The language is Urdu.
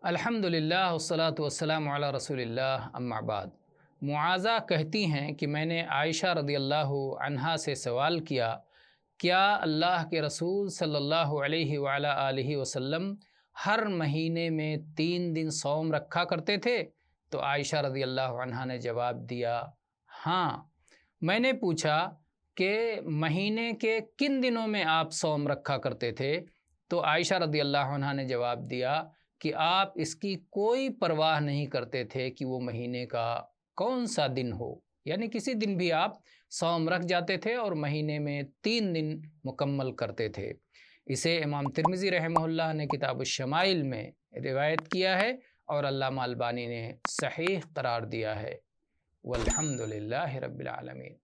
الحمدللہ والصلاۃ والسلام علی رسول اللہ اما بعد۔ معاذہ کہتی ہیں کہ میں نے عائشہ رضی اللہ عنہا سے سوال کیا، کیا اللہ کے رسول صلی اللہ علیہ وعلی آلہ وسلم ہر مہینے میں 3 دن صوم رکھا کرتے تھے؟ تو عائشہ رضی اللہ عنہا نے جواب دیا، ہاں۔ میں نے پوچھا کہ مہینے کے کن دنوں میں آپ صوم رکھا کرتے تھے؟ تو عائشہ رضی اللہ عنہا نے جواب دیا کہ آپ اس کی کوئی پرواہ نہیں کرتے تھے کہ وہ مہینے کا کون سا دن ہو، یعنی کسی دن بھی آپ صوم رکھ جاتے تھے اور مہینے میں 3 دن مکمل کرتے تھے۔ اسے امام ترمذی رحمہ اللہ نے کتاب الشمائل میں روایت کیا ہے اور علامہ البانی نے صحیح قرار دیا ہے۔ والحمدللہ رب العالمین۔